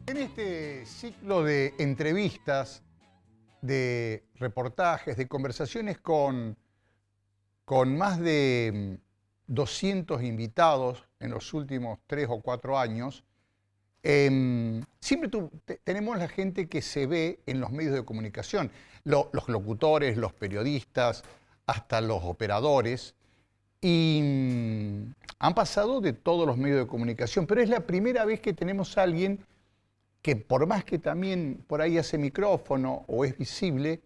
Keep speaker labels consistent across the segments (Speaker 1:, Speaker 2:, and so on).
Speaker 1: En este ciclo de entrevistas, de reportajes, de conversaciones con más de 200 invitados en los últimos 3 o 4 años, siempre tenemos la gente que se ve en los medios de comunicación, los locutores, los periodistas, hasta los operadores, y han pasado de todos los medios de comunicación, pero es la primera vez que tenemos a alguien que, por más que también por ahí hace micrófono o es visible,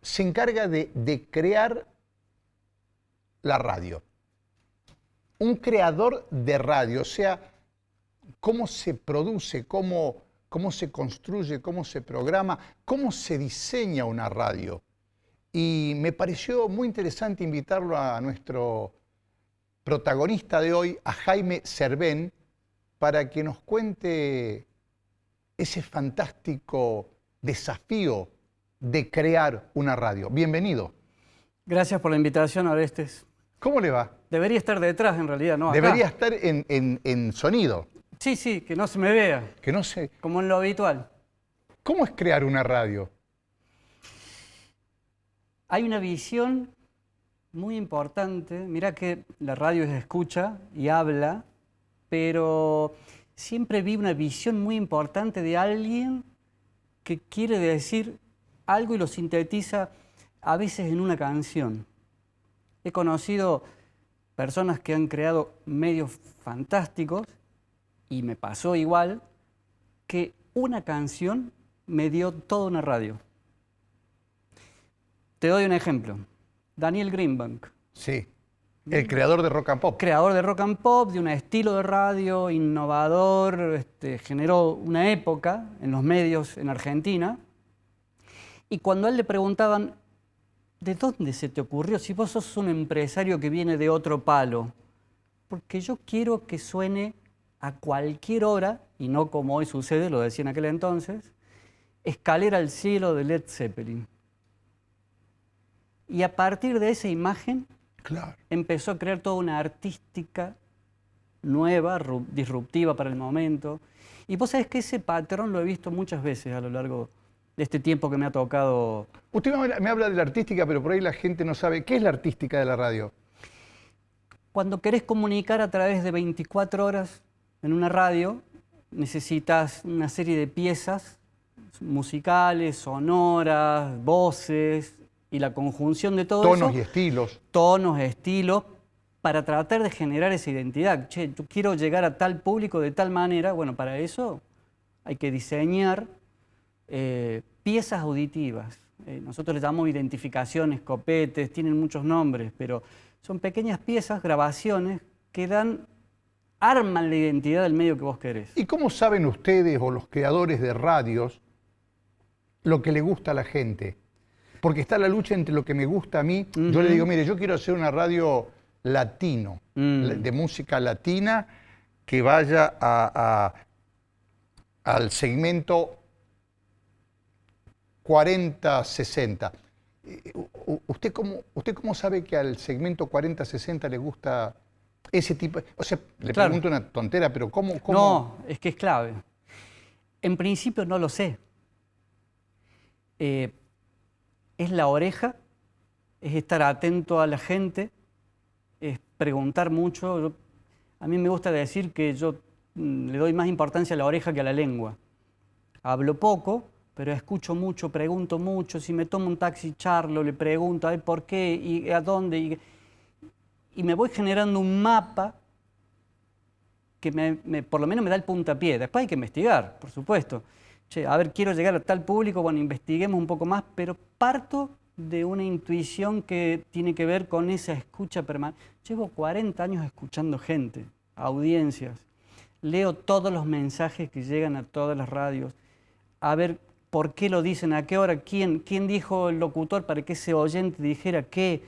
Speaker 1: se encarga de crear la radio. Un creador de radio, o sea, cómo se produce, cómo se construye, cómo se programa, cómo se diseña una radio. Y me pareció muy interesante invitarlo a nuestro protagonista de hoy, a Jaime Cervén, para que nos cuente ese fantástico desafío de crear una radio. Bienvenido.
Speaker 2: Gracias por la invitación, Orestes.
Speaker 1: ¿Cómo le va?
Speaker 2: Debería estar detrás, en realidad, ¿no? Acá.
Speaker 1: Debería estar en sonido.
Speaker 2: Sí, que no se me vea.
Speaker 1: Que no sé.
Speaker 2: Como en lo habitual.
Speaker 1: ¿Cómo es crear una radio?
Speaker 2: Hay una visión muy importante. Mirá que la radio se escucha y habla, pero siempre vi una visión muy importante de alguien que quiere decir algo y lo sintetiza a veces en una canción. He conocido personas que han creado medios fantásticos y me pasó igual que una canción me dio toda una radio. Te doy un ejemplo. Daniel Greenbank.
Speaker 1: Sí, el creador de Rock and Pop.
Speaker 2: Creador de Rock and Pop, de un estilo de radio innovador, generó una época en los medios en Argentina. Y cuando a él le preguntaban, ¿de dónde se te ocurrió? Si vos sos un empresario que viene de otro palo. Porque yo quiero que suene a cualquier hora, y no como hoy sucede, lo decía en aquel entonces, Escalera al cielo de Led Zeppelin. Y a partir de esa imagen,
Speaker 1: claro,
Speaker 2: empezó a crear toda una artística nueva, disruptiva para el momento. Y vos sabés que ese patrón lo he visto muchas veces a lo largo de este tiempo que me ha tocado.
Speaker 1: Usted me habla de la artística, pero por ahí la gente no sabe. ¿Qué es la artística de la radio?
Speaker 2: Cuando querés comunicar a través de 24 horas en una radio, necesitas una serie de piezas musicales, sonoras, voces, y la conjunción de todo eso.
Speaker 1: Tonos y estilos.
Speaker 2: Tonos, estilos, para tratar de generar esa identidad. Che, yo quiero llegar a tal público de tal manera. Bueno, para eso hay que diseñar piezas auditivas. Nosotros les llamamos identificaciones, copetes, tienen muchos nombres, pero son pequeñas piezas, grabaciones, que arman la identidad del medio que vos querés.
Speaker 1: ¿Y cómo saben ustedes o los creadores de radios lo que le gusta a la gente? Porque está la lucha entre lo que me gusta a mí. Yo le digo, mire, yo quiero hacer una radio latino, de música latina, que vaya al segmento 40-60. ¿Usted cómo sabe que al segmento 40-60 le gusta ese tipo? O sea, le pregunto una tontera, pero ¿cómo?
Speaker 2: No, es que es clave. En principio no lo sé. Es la oreja, es estar atento a la gente, es preguntar mucho. A mí me gusta decir que yo le doy más importancia a la oreja que a la lengua. Hablo poco, pero escucho mucho, pregunto mucho. Si me tomo un taxi, charlo, le pregunto a ver por qué y a dónde. Y me voy generando un mapa que por lo menos me da el puntapié. Después hay que investigar, por supuesto. che, a ver, quiero llegar a tal público, bueno, investiguemos un poco más, pero parto de una intuición que tiene que ver con esa escucha permanente. Llevo 40 años escuchando gente, audiencias, leo todos los mensajes que llegan a todas las radios, a ver por qué lo dicen, a qué hora, quién dijo el locutor para que ese oyente dijera qué.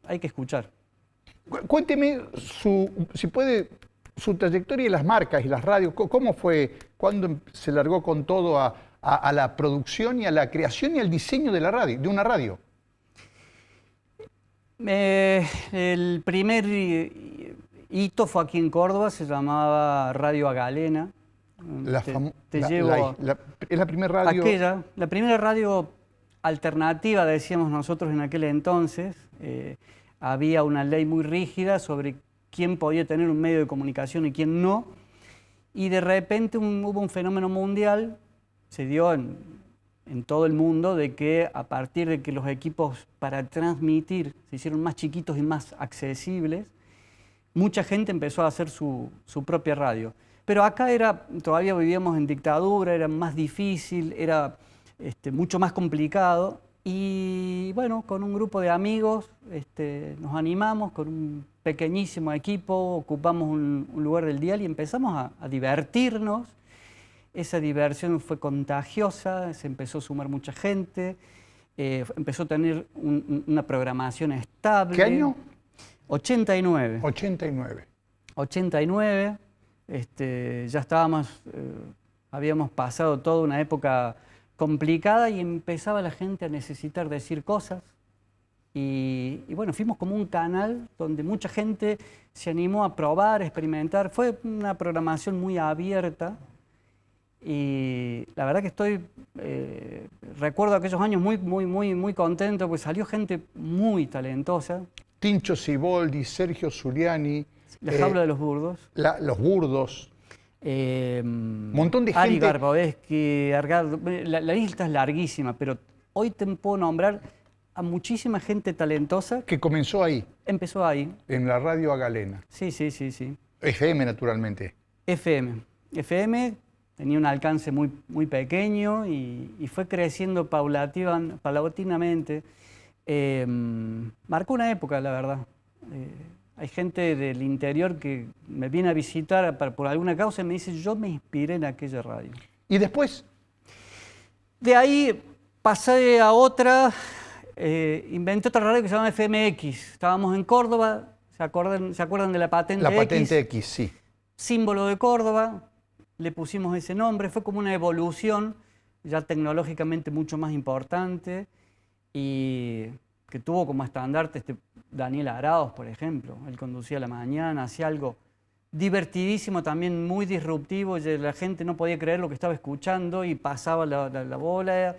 Speaker 2: Hay que escuchar.
Speaker 1: Cuénteme, si puede, su trayectoria y las marcas y las radios. ¿Cómo fue? ¿Cuándo se largó con todo a la producción y a la creación y al diseño de la radio, de una radio?
Speaker 2: El primer hito fue aquí en Córdoba, se llamaba Radio Agalena.
Speaker 1: Es la primera radio.
Speaker 2: La primera radio alternativa, decíamos nosotros en aquel entonces. Había una ley muy rígida sobre quién podía tener un medio de comunicación y quién no. Y de repente hubo un fenómeno mundial, se dio en todo el mundo, de que a partir de que los equipos para transmitir se hicieron más chiquitos y más accesibles, mucha gente empezó a hacer su propia radio. Pero acá todavía vivíamos en dictadura, era más difícil, era mucho más complicado. Y bueno, con un grupo de amigos nos animamos, con un pequeñísimo equipo, ocupamos un lugar del dial y empezamos a divertirnos. Esa diversión fue contagiosa, se empezó a sumar mucha gente, empezó a tener una programación estable.
Speaker 1: ¿Qué año?
Speaker 2: 89.
Speaker 1: 89.
Speaker 2: 89, ya habíamos pasado toda una época complicada y empezaba la gente a necesitar decir cosas. Y bueno, fuimos como un canal donde mucha gente se animó a probar, a experimentar. Fue una programación muy abierta y la verdad que recuerdo aquellos años muy contento, pues salió gente muy talentosa.
Speaker 1: Tincho Siboldi, Sergio Zuliani.
Speaker 2: La Jaula de los Burdos.
Speaker 1: Los Burdos. Montón de
Speaker 2: Ari
Speaker 1: gente.
Speaker 2: Garbovesky, la lista es larguísima, pero hoy te puedo nombrar a muchísima gente talentosa.
Speaker 1: Que comenzó ahí.
Speaker 2: Empezó ahí.
Speaker 1: En la radio Agalena.
Speaker 2: Sí.
Speaker 1: FM, naturalmente.
Speaker 2: FM tenía un alcance muy pequeño y fue creciendo paulatinamente. Marcó una época, la verdad. Hay gente del interior que me viene a visitar por alguna causa y me dice, yo me inspiré en aquella radio.
Speaker 1: ¿Y después?
Speaker 2: De ahí pasé a otra, inventé otra radio que se llama FMX. Estábamos en Córdoba, ¿se acuerdan de la patente X?
Speaker 1: La patente X, sí.
Speaker 2: Símbolo de Córdoba, le pusimos ese nombre, fue como una evolución ya tecnológicamente mucho más importante y que tuvo como estandarte Daniel Arauz, por ejemplo. Él conducía a la mañana, hacía algo divertidísimo, también muy disruptivo, y la gente no podía creer lo que estaba escuchando y pasaba la bola.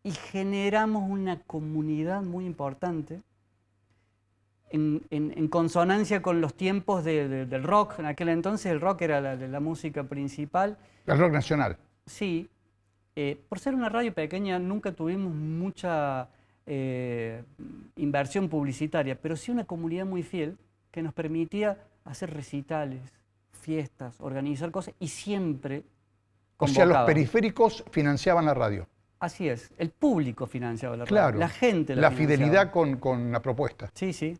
Speaker 2: Y generamos una comunidad muy importante en consonancia con los tiempos del rock. En aquel entonces el rock era la música principal.
Speaker 1: El rock nacional.
Speaker 2: Sí. Por ser una radio pequeña nunca tuvimos mucha inversión publicitaria, pero sí una comunidad muy fiel que nos permitía hacer recitales, fiestas, organizar cosas y siempre convocaban.
Speaker 1: O sea, los periféricos financiaban la radio.
Speaker 2: Así es, el público financiaba la radio,
Speaker 1: claro,
Speaker 2: la gente
Speaker 1: la
Speaker 2: financiaba.
Speaker 1: Fidelidad con la propuesta.
Speaker 2: Sí.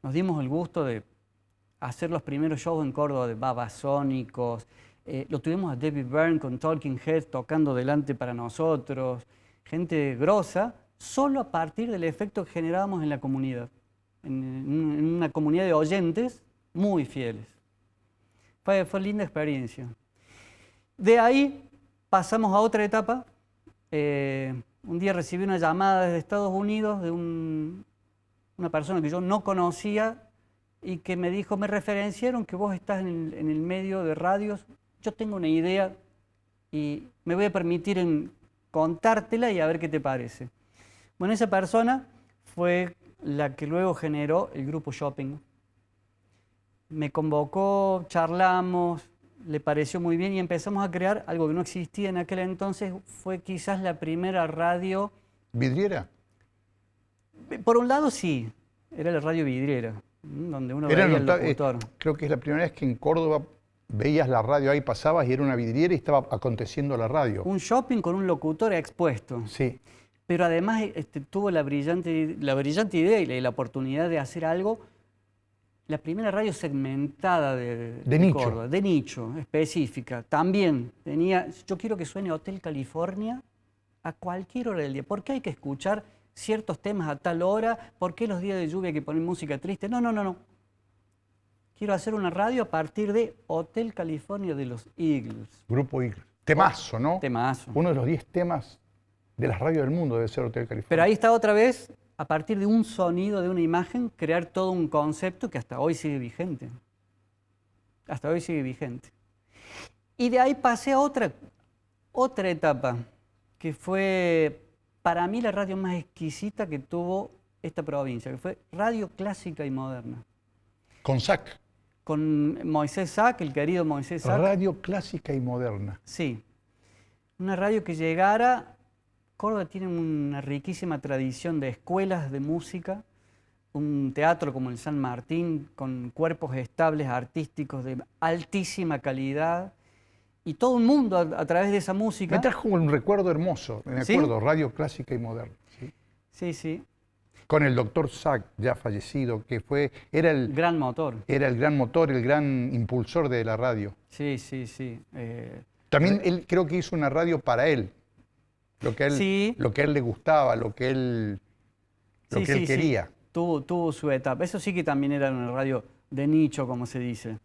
Speaker 2: Nos dimos el gusto de hacer los primeros shows en Córdoba de Babasónicos. Lo tuvimos a David Byrne con Talking Heads tocando delante para nosotros. Gente grosa, solo a partir del efecto que generábamos en la comunidad. En una comunidad de oyentes muy fieles. Fue linda experiencia. De ahí pasamos a otra etapa. Un día recibí una llamada desde Estados Unidos de una persona que yo no conocía y que me dijo, me referenciaron que vos estás en el medio de radios, yo tengo una idea y me voy a permitir contártela y a ver qué te parece. Bueno, esa persona fue la que luego generó el grupo Shopping. Me convocó, charlamos, le pareció muy bien y empezamos a crear algo que no existía en aquel entonces. Fue quizás la primera radio...
Speaker 1: ¿Vidriera?
Speaker 2: Por un lado sí, era la radio vidriera, donde uno veía el locutor.
Speaker 1: Creo que es la primera vez que en Córdoba veías la radio ahí, pasabas y era una vidriera y estaba aconteciendo la radio.
Speaker 2: Un shopping con un locutor expuesto.
Speaker 1: Sí.
Speaker 2: Pero además tuvo la brillante idea y la oportunidad de hacer algo, la primera radio segmentada de
Speaker 1: nicho.
Speaker 2: Córdoba, de nicho, específica. También tenía, yo quiero que suene Hotel California a cualquier hora del día. ¿Por qué hay que escuchar ciertos temas a tal hora? ¿Por qué los días de lluvia hay que poner música triste? No, no, no, no. Quiero hacer una radio a partir de Hotel California de los Eagles.
Speaker 1: Grupo Eagles. Temazo, ¿no?
Speaker 2: Temazo.
Speaker 1: Uno de los 10 temas de las radios del mundo debe ser Hotel California.
Speaker 2: Pero ahí está otra vez, a partir de un sonido, de una imagen, crear todo un concepto que hasta hoy sigue vigente. Hasta hoy sigue vigente. Y de ahí pasé a otra etapa, que fue para mí la radio más exquisita que tuvo esta provincia, que fue Radio Clásica y Moderna.
Speaker 1: Con SAC.
Speaker 2: Con Moisés Sac, el querido Moisés Sac.
Speaker 1: Radio Clásica y Moderna.
Speaker 2: Sí. Una radio que llegara... Córdoba tiene una riquísima tradición de escuelas de música, un teatro como el San Martín, con cuerpos estables artísticos de altísima calidad, y todo el mundo a través de esa música...
Speaker 1: Me trajo un recuerdo hermoso, me acuerdo, ¿sí? Radio Clásica y Moderna. Sí,
Speaker 2: sí. Sí.
Speaker 1: Con el doctor Sac, ya fallecido, que era el
Speaker 2: gran motor.
Speaker 1: Era el gran motor, el gran impulsor de la radio.
Speaker 2: Sí, sí, sí.
Speaker 1: También él creo que hizo una radio para él. Lo que a él le gustaba, lo que él quería.
Speaker 2: Sí. Tuvo su etapa. Eso sí que también era una radio de nicho, como se dice.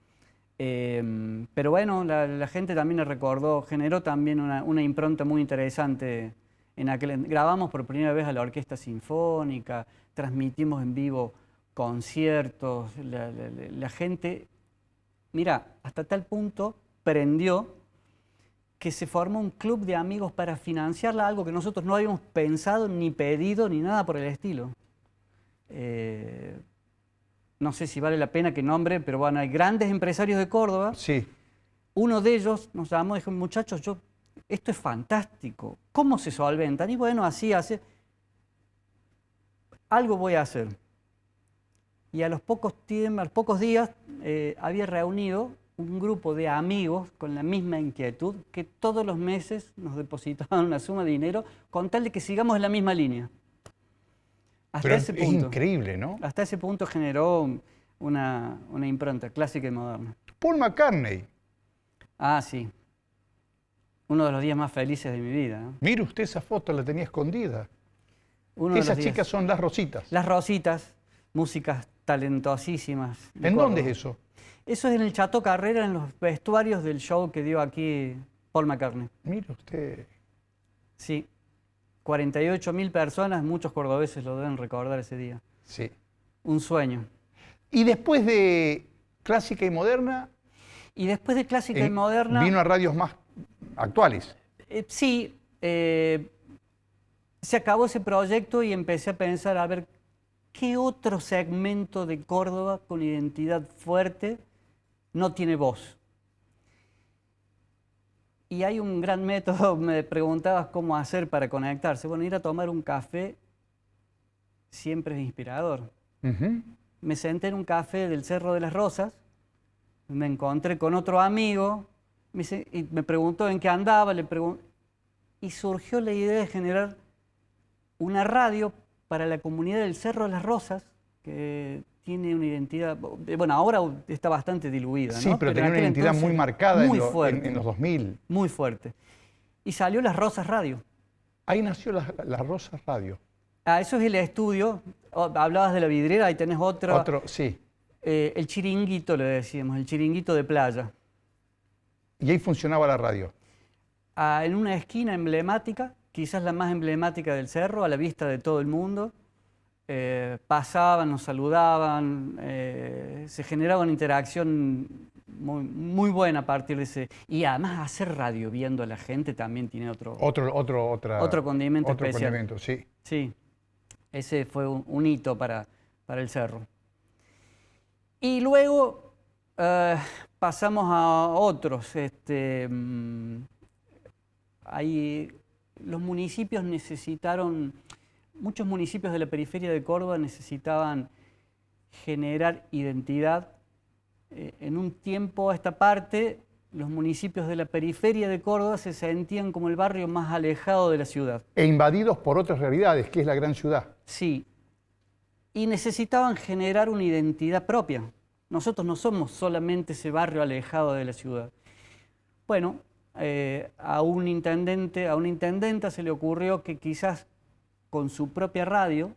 Speaker 2: Pero bueno, la gente también le recordó, generó también una impronta muy interesante. Grabamos por primera vez a la Orquesta Sinfónica, transmitimos en vivo conciertos. La gente, mira, hasta tal punto prendió que se formó un club de amigos para financiarla, algo que nosotros no habíamos pensado, ni pedido, ni nada por el estilo. No sé si vale la pena que nombre, pero bueno, hay grandes empresarios de Córdoba.
Speaker 1: Sí.
Speaker 2: Uno de ellos nos llamó y dijo, muchachos, esto es fantástico, ¿cómo se solventan? Y bueno, así hace. Algo voy a hacer. Y a los pocos días había reunido un grupo de amigos con la misma inquietud que todos los meses nos depositaban una suma de dinero con tal de que sigamos en la misma línea.
Speaker 1: Pero ese punto, es increíble, ¿no?
Speaker 2: Hasta ese punto generó una impronta clásica y moderna.
Speaker 1: Paul McCartney.
Speaker 2: Ah, sí. Uno de los días más felices de mi vida, ¿no?
Speaker 1: Mire usted esa foto, la tenía escondida. Esas chicas son Las Rositas.
Speaker 2: Las Rositas, músicas talentosísimas.
Speaker 1: ¿En dónde es eso?
Speaker 2: Eso es en el Chateau Carrera, en los vestuarios del show que dio aquí Paul McCartney.
Speaker 1: Mire usted.
Speaker 2: Sí, 48.000 personas, muchos cordobeses lo deben recordar ese día.
Speaker 1: Sí.
Speaker 2: Un sueño.
Speaker 1: Y después de Clásica y Moderna...
Speaker 2: Y después de Clásica y Moderna...
Speaker 1: Vino a radios más actuales.
Speaker 2: Sí, se acabó ese proyecto y empecé a pensar, a ver, ¿qué otro segmento de Córdoba con identidad fuerte no tiene voz? Y hay un gran método, me preguntabas cómo hacer para conectarse. Bueno, ir a tomar un café siempre es inspirador. Me senté en un café del Cerro de las Rosas, me encontré con otro amigo, y me preguntó en qué andaba, y surgió la idea de generar una radio para la comunidad del Cerro de las Rosas, que tiene una identidad, bueno, ahora está bastante diluida, ¿no?
Speaker 1: Sí, pero tenía una identidad muy marcada en los 2000.
Speaker 2: Muy fuerte. Y salió Las Rosas Radio.
Speaker 1: Ahí nació Las Rosas Radio.
Speaker 2: Ah, eso es el estudio. Hablabas de la vidriera, ahí tenés otro.
Speaker 1: Otro, sí.
Speaker 2: El chiringuito, le decíamos, el chiringuito de playa.
Speaker 1: Y ahí funcionaba la radio.
Speaker 2: En una esquina emblemática, quizás la más emblemática del cerro, a la vista de todo el mundo. Pasaban, nos saludaban, se generaba una interacción muy buena a partir de ese... Y además hacer radio viendo a la gente también tiene otro condimento especial. Otro condimento,
Speaker 1: sí.
Speaker 2: Sí, ese fue un hito para el cerro. Y luego pasamos a otros. Ahí los municipios necesitaron... Muchos municipios de la periferia de Córdoba necesitaban generar identidad en un tiempo a esta parte, los municipios de la periferia de Córdoba se sentían como el barrio más alejado de la ciudad.
Speaker 1: E invadidos por otras realidades, que es la gran ciudad.
Speaker 2: Sí, y necesitaban generar una identidad propia. Nosotros no somos solamente ese barrio alejado de la ciudad. Bueno, a un intendente, a una intendenta se le ocurrió que quizás con su propia radio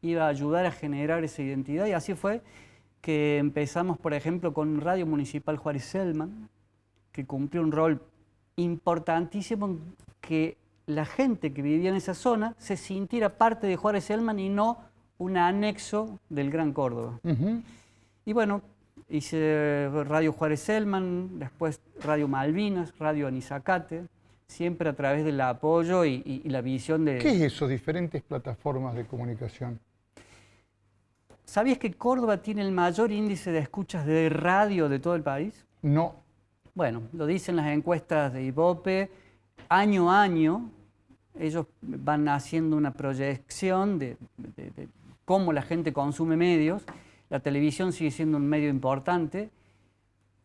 Speaker 2: iba a ayudar a generar esa identidad, y así fue que empezamos, por ejemplo, con Radio Municipal Juárez Selman, que cumplió un rol importantísimo en que la gente que vivía en esa zona se sintiera parte de Juárez Selman y no un anexo del Gran Córdoba. Y bueno, hice Radio Juárez Selman, después Radio Malvinas, Radio Anizacate, siempre a través del apoyo y la visión de...
Speaker 1: ¿Qué es eso, diferentes plataformas de comunicación?
Speaker 2: ¿Sabías que Córdoba tiene el mayor índice de escuchas de radio de todo el país?
Speaker 1: No.
Speaker 2: Bueno, lo dicen las encuestas de IVOPE. Año a año, ellos van haciendo una proyección de cómo la gente consume medios. La televisión sigue siendo un medio importante,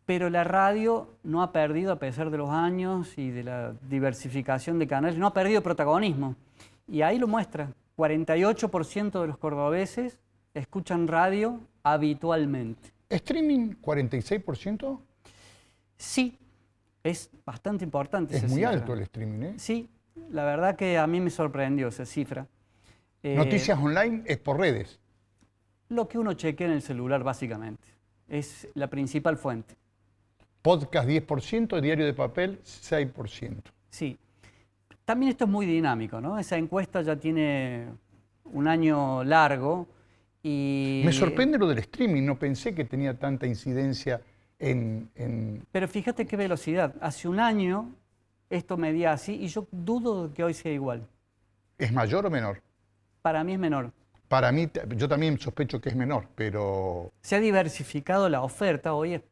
Speaker 2: pero la radio no ha perdido, a pesar de los años y de la diversificación de canales, no ha perdido protagonismo. Y ahí lo muestra. 48% de los cordobeses escuchan radio habitualmente.
Speaker 1: ¿Streaming 46%?
Speaker 2: Sí, es bastante importante.
Speaker 1: Es muy alto el streaming, ¿eh?
Speaker 2: Sí, la verdad que a mí me sorprendió esa cifra.
Speaker 1: Noticias online es por redes.
Speaker 2: Lo que uno chequea en el celular, básicamente. Es la principal fuente.
Speaker 1: Podcast 10%, diario de papel 6%.
Speaker 2: Sí. También esto es muy dinámico, ¿no? Esa encuesta ya tiene un año largo y...
Speaker 1: Me sorprende lo del streaming, no pensé que tenía tanta incidencia en...
Speaker 2: Pero fíjate qué velocidad. Hace un año esto medía así y yo dudo de que hoy sea igual.
Speaker 1: ¿Es mayor o menor?
Speaker 2: Para mí es menor.
Speaker 1: Para mí, yo también sospecho que es menor, pero...
Speaker 2: Se ha diversificado la oferta, hoy es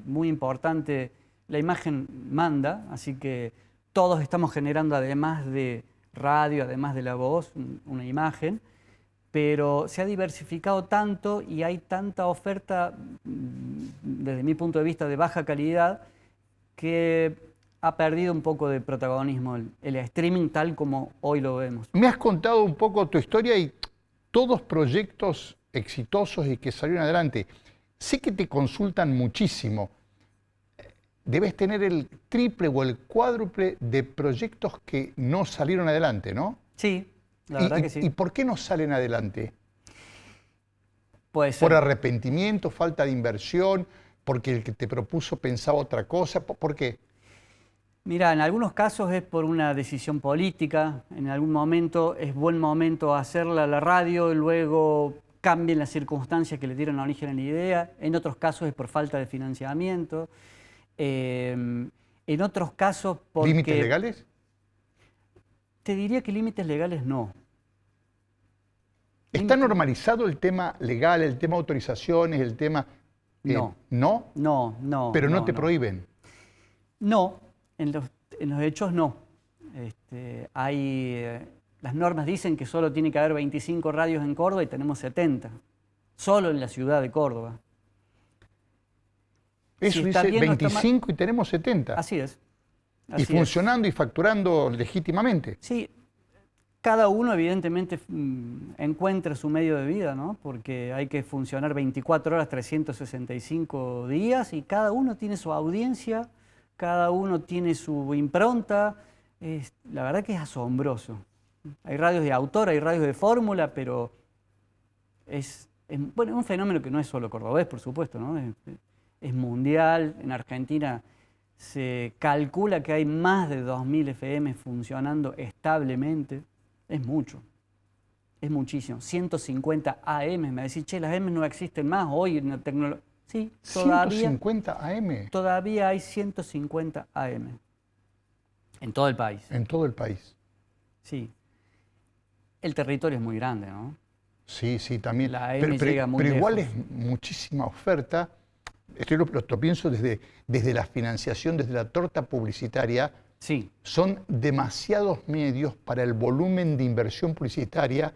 Speaker 2: muy importante, la imagen manda, así que todos estamos generando, además de radio, además de la voz, una imagen, pero se ha diversificado tanto y hay tanta oferta, desde mi punto de vista, de baja calidad, que ha perdido un poco de protagonismo el streaming tal como hoy lo vemos.
Speaker 1: Me has contado un poco tu historia y todos proyectos exitosos y que salieron adelante. Sé que te consultan muchísimo. Debes tener el triple o el cuádruple de proyectos que no salieron adelante, ¿no?
Speaker 2: Sí, la verdad que sí.
Speaker 1: ¿Y por qué no salen adelante?
Speaker 2: Puede ser.
Speaker 1: ¿Por arrepentimiento, falta de inversión? ¿Porque el que te propuso pensaba otra cosa? ¿Por qué?
Speaker 2: Mira, en algunos casos es por una decisión política, en algún momento es buen momento hacerla a la radio, y luego cambian las circunstancias que le dieron origen a la idea, en otros casos es por falta de financiamiento, en otros casos porque...
Speaker 1: ¿Límites legales?
Speaker 2: Te diría que límites legales no.
Speaker 1: ¿Está normalizado el tema legal, el tema autorizaciones, el tema...
Speaker 2: No.
Speaker 1: ¿No?
Speaker 2: No.
Speaker 1: Pero no te
Speaker 2: no.
Speaker 1: prohíben.
Speaker 2: No, en los hechos no. Las normas dicen que solo tiene que haber 25 radios en Córdoba y tenemos 70, solo en la ciudad de Córdoba.
Speaker 1: Eso
Speaker 2: Si
Speaker 1: dice
Speaker 2: bien,
Speaker 1: 25 y tenemos 70.
Speaker 2: Así es.
Speaker 1: Y funcionando y facturando legítimamente.
Speaker 2: Sí, cada uno evidentemente encuentra su medio de vida, ¿no? Porque hay que funcionar 24 horas, 365 días y cada uno tiene su audiencia, cada uno tiene su impronta. La verdad que es asombroso. Hay radios de autor, hay radios de fórmula, pero es un fenómeno que no es solo cordobés, por supuesto, ¿no? Es mundial. En Argentina se calcula que hay más de 2.000 FM funcionando establemente. Es mucho, es muchísimo. 150 AM, me decís, che, las AM no existen más hoy en la tecnología. Sí, todavía.
Speaker 1: 150 AM.
Speaker 2: Todavía hay 150 AM. En todo el país.
Speaker 1: En todo el país.
Speaker 2: Sí. El territorio es muy grande, ¿no?
Speaker 1: Sí, también.
Speaker 2: La AM llega muy
Speaker 1: pero igual
Speaker 2: lejos.
Speaker 1: es muchísima oferta. Esto lo pienso desde la financiación, desde la torta publicitaria.
Speaker 2: Sí.
Speaker 1: Son demasiados medios para el volumen de inversión publicitaria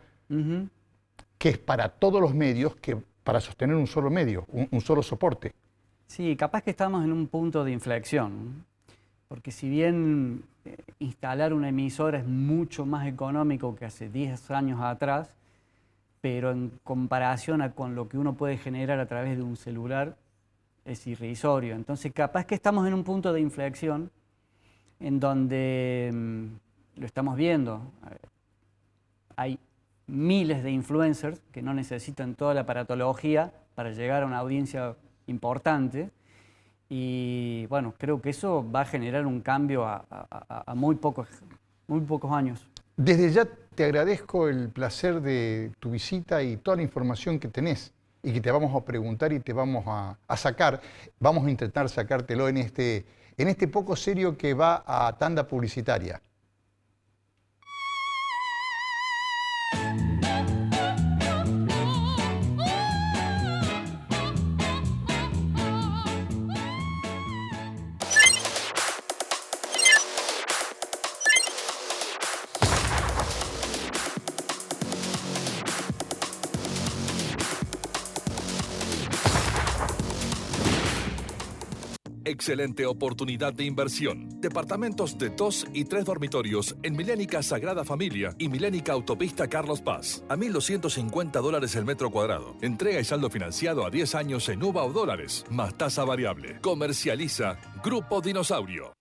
Speaker 1: que es para todos los medios que para sostener un solo medio, un solo soporte.
Speaker 2: Sí, capaz que estamos en un punto de inflexión, porque si bien instalar una emisora es mucho más económico que hace 10 años atrás, pero en comparación con lo que uno puede generar a través de un celular es irrisorio. Entonces capaz que estamos en un punto de inflexión en donde lo estamos viendo. Hay miles de influencers que no necesitan toda la aparatología para llegar a una audiencia importante y bueno, creo que eso va a generar un cambio a muy pocos años.
Speaker 1: Desde ya te agradezco el placer de tu visita y toda la información que tenés y que te vamos a preguntar y te vamos a sacar. Vamos a intentar sacártelo en este poco serio que va a tanda publicitaria.
Speaker 3: Excelente oportunidad de inversión. Departamentos de 2 y 3 dormitorios en Milénica Sagrada Familia y Milénica Autopista Carlos Paz. A $1.250 el metro cuadrado. Entrega y saldo financiado a 10 años en UVA o dólares, más tasa variable. Comercializa Grupo Dinosaurio.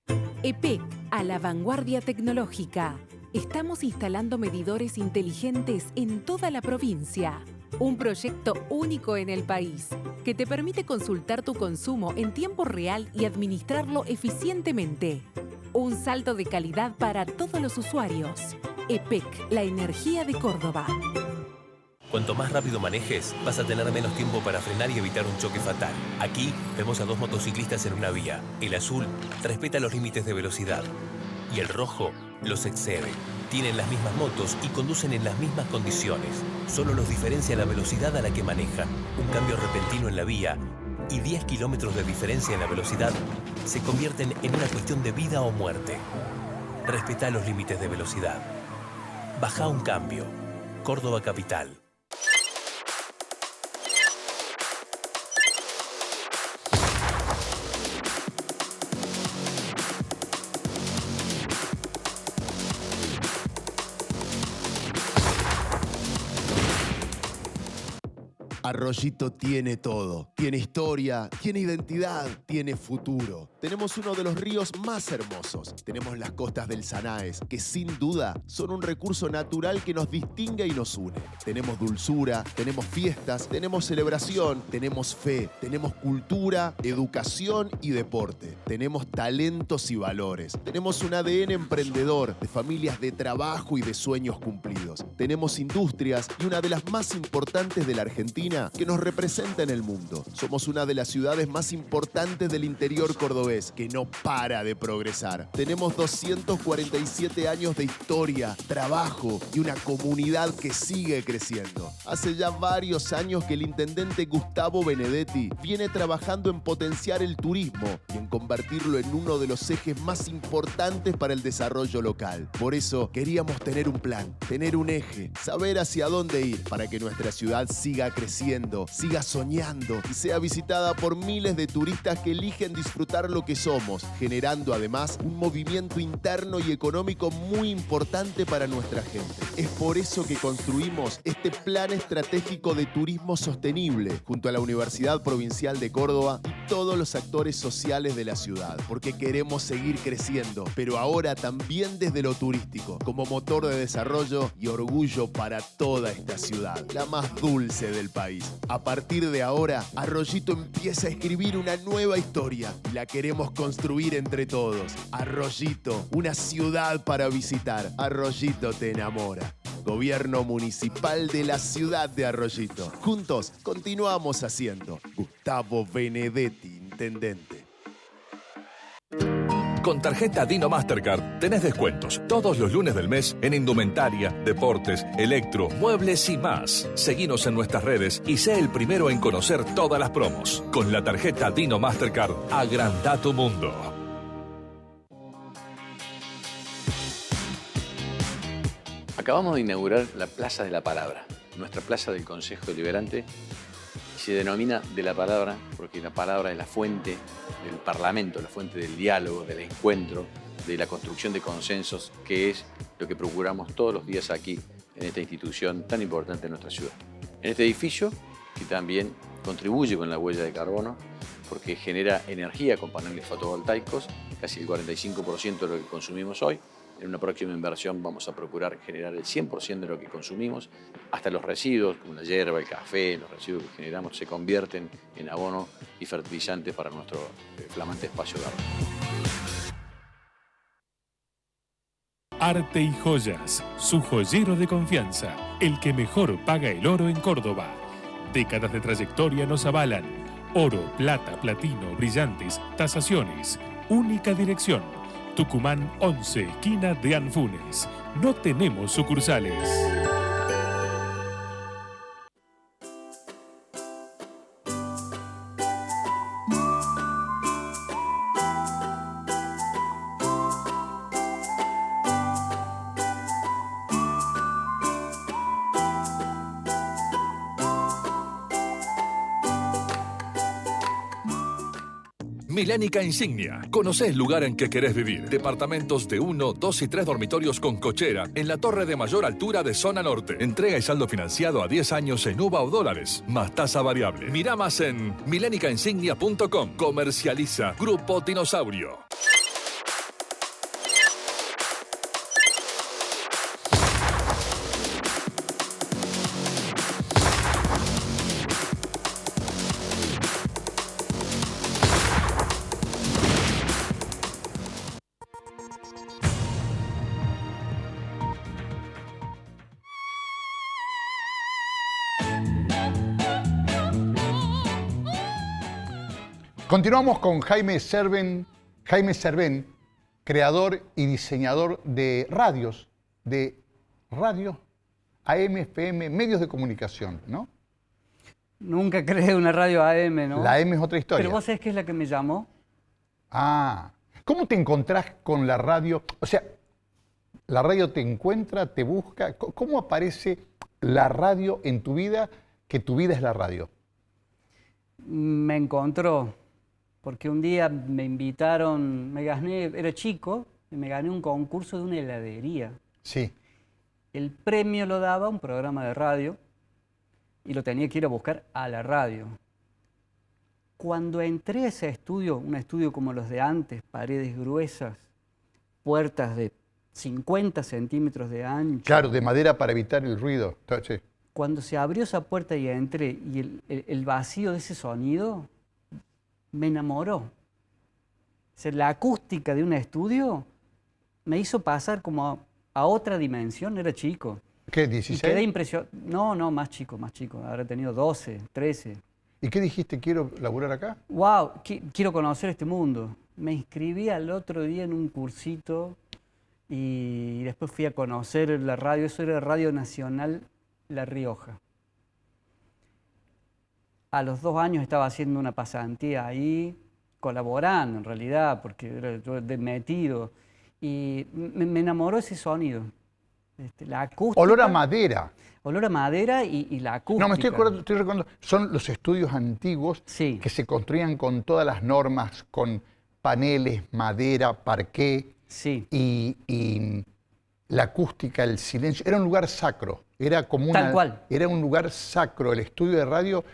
Speaker 4: EPEC, a la vanguardia tecnológica. Estamos instalando medidores inteligentes en toda la provincia. Un proyecto único en el país que te permite consultar tu consumo en tiempo real y administrarlo eficientemente. Un salto de calidad para todos los usuarios. EPEC, la energía de Córdoba.
Speaker 5: Cuanto más rápido manejes, vas a tener menos tiempo para frenar y evitar un choque fatal. Aquí vemos a dos motociclistas en una vía. El azul respeta los límites de velocidad y el rojo los excede. Tienen las mismas motos y conducen en las mismas condiciones. Solo los diferencia la velocidad a la que manejan. Un cambio repentino en la vía y 10 kilómetros de diferencia en la velocidad se convierten en una cuestión de vida o muerte. Respetá los límites de velocidad. Baja un cambio. Córdoba Capital.
Speaker 6: Arroyito tiene todo. Tiene historia, tiene identidad, tiene futuro. Tenemos uno de los ríos más hermosos. Tenemos las costas del Sanaes, que sin duda son un recurso natural que nos distingue y nos une. Tenemos dulzura, tenemos fiestas, tenemos celebración, tenemos fe, tenemos cultura, educación y deporte. Tenemos talentos y valores. Tenemos un ADN emprendedor, de familias de trabajo y de sueños cumplidos. Tenemos industrias y una de las más importantes de la Argentina que nos representa en el mundo. Somos una de las ciudades más importantes del interior cordobés, que no para de progresar. Tenemos 247 años de historia, trabajo y una comunidad que sigue creciendo. Hace ya varios años que el intendente Gustavo Benedetti viene trabajando en potenciar el turismo y en convertirlo en uno de los ejes más importantes para el desarrollo local. Por eso queríamos tener un plan, tener un eje, saber hacia dónde ir para que nuestra ciudad siga creciendo, siga soñando y sea visitada por miles de turistas que eligen disfrutar lo que somos, generando además un movimiento interno y económico muy importante para nuestra gente. Es por eso que construimos este plan estratégico de turismo sostenible junto a la Universidad Provincial de Córdoba y todos los actores sociales de la ciudad, porque queremos seguir creciendo, pero ahora también desde lo turístico, como motor de desarrollo y orgullo para toda esta ciudad, la más dulce del país. A partir de ahora, Arroyito empieza a escribir una nueva historia y la queremos construir entre todos. Arroyito, una ciudad para visitar. Arroyito te enamora. Gobierno Municipal de la ciudad de Arroyito. Juntos continuamos haciendo. Gustavo Benedetti, intendente.
Speaker 3: Con tarjeta Dino Mastercard tenés descuentos todos los lunes del mes en indumentaria, deportes, electro, muebles y más. Seguinos en nuestras redes y sé el primero en conocer todas las promos. Con la tarjeta Dino Mastercard, agranda tu mundo.
Speaker 7: Acabamos de inaugurar la Plaza de la Palabra, nuestra plaza del Consejo Deliberante, se denomina de la palabra porque la palabra es la fuente del parlamento, la fuente del diálogo, del encuentro, de la construcción de consensos, que es lo que procuramos todos los días aquí en esta institución tan importante en nuestra ciudad. En este edificio, que también contribuye con la huella de carbono, porque genera energía con paneles fotovoltaicos, casi el 45% de lo que consumimos hoy. En una próxima inversión vamos a procurar generar el 100% de lo que consumimos, hasta los residuos, como la hierba, el café, los residuos que generamos se convierten en abono y fertilizante para nuestro flamante espacio verde.
Speaker 8: Arte y Joyas, su joyero de confianza, el que mejor paga el oro en Córdoba. Décadas de trayectoria nos avalan. Oro, plata, platino, brillantes, tasaciones. Única dirección. Tucumán 11, esquina de Anfunes. No tenemos sucursales.
Speaker 3: Milénica Insignia. Conocé el lugar en que querés vivir. Departamentos de 1, 2 y 3 dormitorios con cochera en la torre de mayor altura de zona norte. Entrega y saldo financiado a 10 años en UVA o dólares, más tasa variable. Mirá más en milénicainsignia.com. Comercializa Grupo Dinosaurio.
Speaker 1: Continuamos con Jaime Serven, creador y diseñador de radios AM, FM, medios de comunicación, ¿no?
Speaker 2: Nunca creé una radio AM, ¿no?
Speaker 1: La AM es otra historia.
Speaker 2: Pero vos sabés qué es la que me llamó.
Speaker 1: Ah, ¿cómo te encontrás con la radio? O sea, ¿la radio te encuentra, te busca? ¿Cómo aparece la radio en tu vida, que tu vida es la radio?
Speaker 2: Me encontró, porque un día me invitaron, me gané, era chico, y me gané un concurso de una heladería.
Speaker 1: Sí.
Speaker 2: El premio lo daba un programa de radio y lo tenía que ir a buscar a la radio. Cuando entré a ese estudio, un estudio como los de antes, paredes gruesas, puertas de 50 centímetros de ancho.
Speaker 1: Claro, de madera para evitar el ruido. Sí.
Speaker 2: Cuando se abrió esa puerta y entré, y el vacío de ese sonido me enamoró. O sea, la acústica de un estudio me hizo pasar como a otra dimensión. Era chico.
Speaker 1: ¿Qué, 16?
Speaker 2: Y quedé impresionado. No, más chico. Habrá tenido 12, 13.
Speaker 1: ¿Y qué dijiste? ¿Quiero laburar acá?
Speaker 2: ¡Wow! Quiero conocer este mundo. Me inscribí al otro día en un cursito y después fui a conocer la radio. Eso era Radio Nacional La Rioja. A los 2 años estaba haciendo una pasantía ahí, colaborando en realidad, porque era yo metido. Y me enamoró ese sonido. La acústica.
Speaker 1: Olor a madera.
Speaker 2: Olor a madera y la acústica.
Speaker 1: No, me estoy recordando. Son los estudios antiguos
Speaker 2: sí.
Speaker 1: que se construían con todas las normas, con paneles, madera, parqué.
Speaker 2: Sí.
Speaker 1: Y la acústica, el silencio. Era un lugar sacro. Era como
Speaker 2: Tal cual.
Speaker 1: Era un lugar sacro. El estudio de radio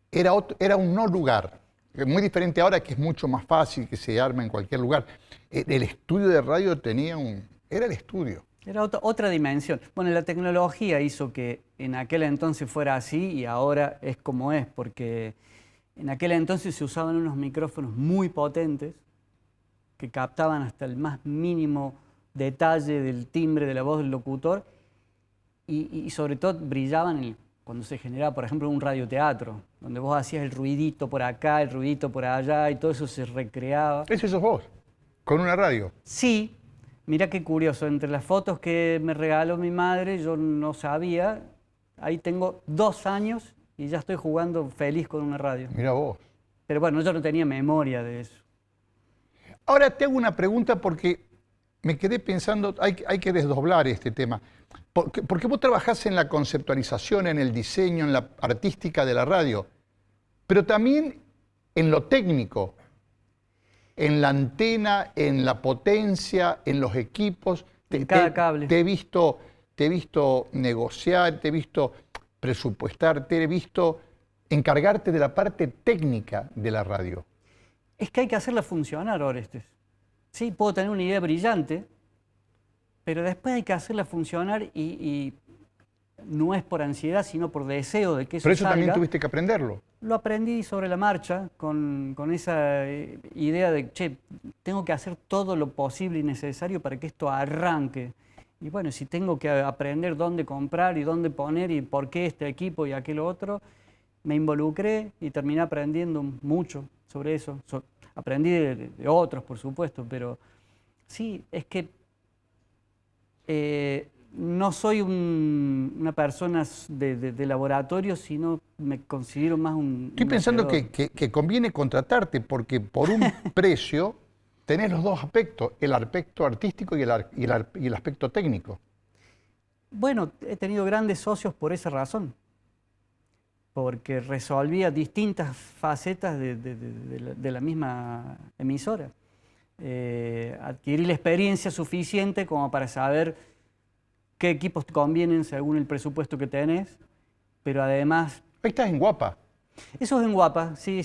Speaker 1: era un no lugar. Muy diferente ahora, que es mucho más fácil, que se arma en cualquier lugar. El estudio de radio era el estudio.
Speaker 2: Era otra dimensión. Bueno, la tecnología hizo que en aquel entonces fuera así y ahora es como es, porque en aquel entonces se usaban unos micrófonos muy potentes que captaban hasta el más mínimo detalle del timbre de la voz del locutor y sobre todo brillaban cuando se generaba, por ejemplo, un radioteatro, donde vos hacías el ruidito por acá, el ruidito por allá y todo eso se recreaba.
Speaker 1: ¿Ese sos vos? ¿Con una radio?
Speaker 2: Sí. Mirá qué curioso, entre las fotos que me regaló mi madre, yo no sabía, ahí tengo 2 años y ya estoy jugando feliz con una radio.
Speaker 1: Mirá vos.
Speaker 2: Pero bueno, yo no tenía memoria de eso.
Speaker 1: Ahora te hago una pregunta porque me quedé pensando, hay que desdoblar este tema. Porque vos trabajás en la conceptualización, en el diseño, en la artística de la radio. pero también en lo técnico, en la antena, en la potencia, en los equipos.
Speaker 2: En cada cable.
Speaker 1: Te he visto negociar, te he visto presupuestar, te he visto encargarte de la parte técnica de la radio.
Speaker 2: Es que hay que hacerla funcionar, Orestes. Sí, puedo tener una idea brillante, pero después hay que hacerla funcionar y no es por ansiedad, sino por deseo de que eso
Speaker 1: Pero eso
Speaker 2: salga.
Speaker 1: también tuviste que aprenderlo.
Speaker 2: Lo aprendí sobre la marcha, con esa idea de, che, tengo que hacer todo lo posible y necesario para que esto arranque. Y bueno, si tengo que aprender dónde comprar y dónde poner y por qué este equipo y aquel otro, me involucré y terminé aprendiendo mucho sobre eso. Aprendí de otros, por supuesto, pero sí, es que no soy una persona de laboratorio, sino me considero más un...
Speaker 1: Estoy pensando que conviene contratarte porque por un precio tenés los dos aspectos, el aspecto artístico y el aspecto técnico.
Speaker 2: Bueno, he tenido grandes socios por esa razón, porque resolvía distintas facetas de la misma emisora. Adquirí la experiencia suficiente como para saber qué equipos te convienen según el presupuesto que tenés, pero además...
Speaker 1: Ahí estás en Guapa.
Speaker 2: Eso es en Guapa, sí,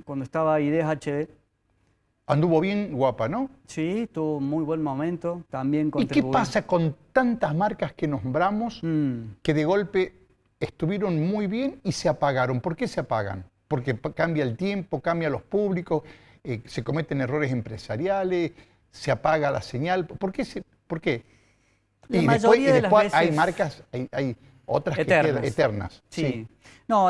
Speaker 2: cuando estaba Ideas HD.
Speaker 1: Anduvo bien Guapa, ¿no?
Speaker 2: Sí, tuvo un muy buen momento, también
Speaker 1: ¿Y
Speaker 2: contribuí.
Speaker 1: qué pasa con tantas marcas que nombramos que de golpe estuvieron muy bien y se apagaron? ¿Por qué se apagan? Porque cambia el tiempo, cambian los públicos, se cometen errores empresariales, se apaga la señal. ¿Por qué? ¿Por qué?
Speaker 2: La
Speaker 1: Y
Speaker 2: mayoría de
Speaker 1: después
Speaker 2: las
Speaker 1: hay
Speaker 2: veces
Speaker 1: marcas, hay otras
Speaker 2: eternas.
Speaker 1: que quedan eternas.
Speaker 2: Sí. No,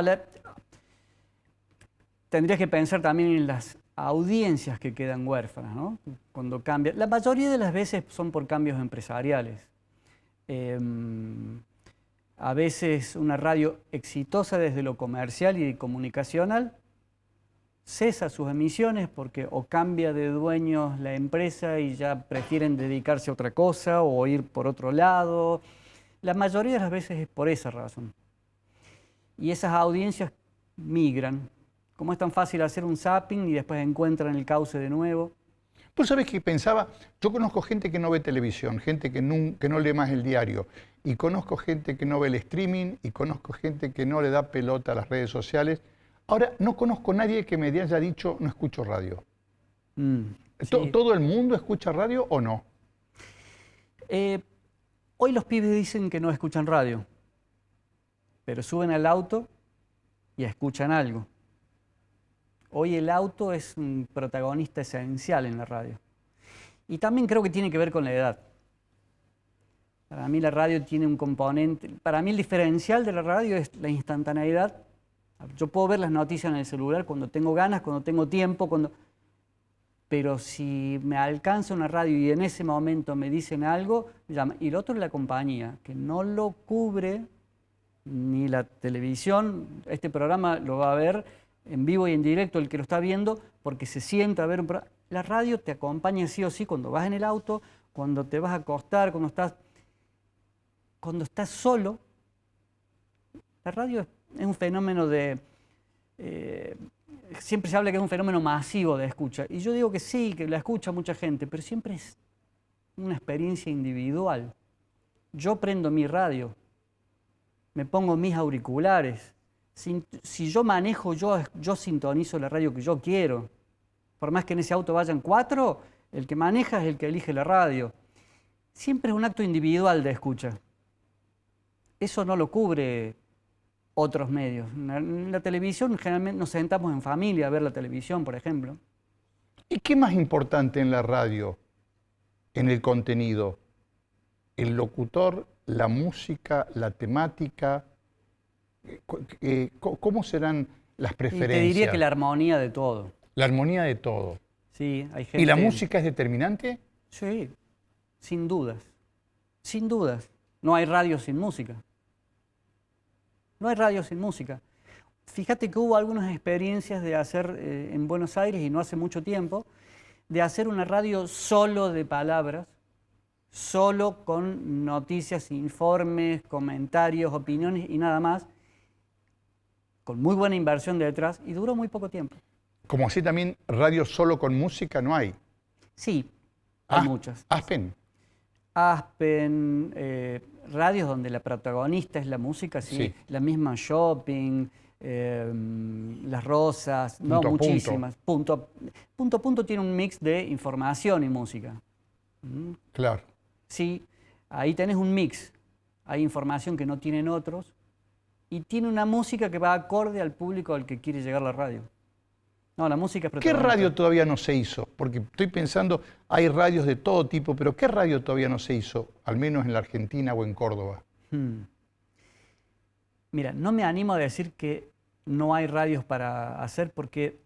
Speaker 2: tendrías que pensar también en las audiencias que quedan huérfanas, ¿no? Cuando cambia. La mayoría de las veces son por cambios empresariales. A veces una radio exitosa desde lo comercial y comunicacional cesa sus emisiones porque o cambia de dueños la empresa y ya prefieren dedicarse a otra cosa o ir por otro lado. La mayoría de las veces es por esa razón. Y esas audiencias migran. Como es tan fácil hacer un zapping y después encuentran el cauce de nuevo.
Speaker 1: Pues sabés que pensaba, yo conozco gente que no ve televisión, gente que no lee más el diario, y conozco gente que no ve el streaming, y conozco gente que no le da pelota a las redes sociales. Ahora, no conozco a nadie que me haya dicho, no escucho radio.
Speaker 2: Sí.
Speaker 1: ¿Todo el mundo escucha radio o no?
Speaker 2: Hoy los pibes dicen que no escuchan radio, pero suben al auto y escuchan algo. Hoy el auto es un protagonista esencial en la radio. Y también creo que tiene que ver con la edad. Para mí la radio tiene un componente... Para mí el diferencial de la radio es la instantaneidad. Yo puedo ver las noticias en el celular cuando tengo ganas, cuando tengo tiempo, pero si me alcanza una radio y en ese momento me dicen algo, me llaman. Y el otro es la compañía, que no lo cubre ni la televisión. Este programa lo va a ver en vivo y en directo el que lo está viendo, porque se sienta a ver un programa. La radio te acompaña sí o sí cuando vas en el auto, cuando te vas a acostar, cuando estás solo. La radio es un fenómeno siempre se habla que es un fenómeno masivo de escucha. Y yo digo que sí, que la escucha mucha gente, pero siempre es una experiencia individual. Yo prendo mi radio, me pongo mis auriculares. Si yo manejo, yo sintonizo la radio que yo quiero. Por más que en ese auto vayan 4, el que maneja es el que elige la radio. Siempre es un acto individual de escucha. Eso no lo cubre otros medios. En la televisión generalmente nos sentamos en familia a ver la televisión, por ejemplo.
Speaker 1: ¿Y qué más importante en la radio, en el contenido? ¿El locutor, la música, la temática? ¿Cómo serán las preferencias?
Speaker 2: Y te diría que la armonía de todo.
Speaker 1: La armonía de todo.
Speaker 2: Sí, hay gente...
Speaker 1: ¿Y la música es determinante?
Speaker 2: Sí, sin dudas. Sin dudas. No hay radio sin música. No hay radio sin música. Fíjate que hubo algunas experiencias de hacer en Buenos Aires, y no hace mucho tiempo, de hacer una radio solo de palabras, solo con noticias, informes, comentarios, opiniones y nada más. con muy buena inversión detrás y duró muy poco tiempo.
Speaker 1: Como así también radio solo con música no hay.
Speaker 2: Sí, hay muchas.
Speaker 1: Aspen.
Speaker 2: Aspen, radios donde la protagonista es la música, sí. La misma Shopping, Las Rosas, no, muchísimas. Punto a Punto tiene un mix de información y música.
Speaker 1: Claro.
Speaker 2: Sí, ahí tenés un mix. Hay información que no tienen otros y tiene una música que va acorde al público al que quiere llegar la radio. No, la música es
Speaker 1: ¿Qué
Speaker 2: protagonista.
Speaker 1: radio todavía no se hizo? Porque estoy pensando, hay radios de todo tipo, pero ¿qué radio todavía no se hizo? Al menos en la Argentina o en Córdoba.
Speaker 2: Mira, no me animo a decir que no hay radios para hacer porque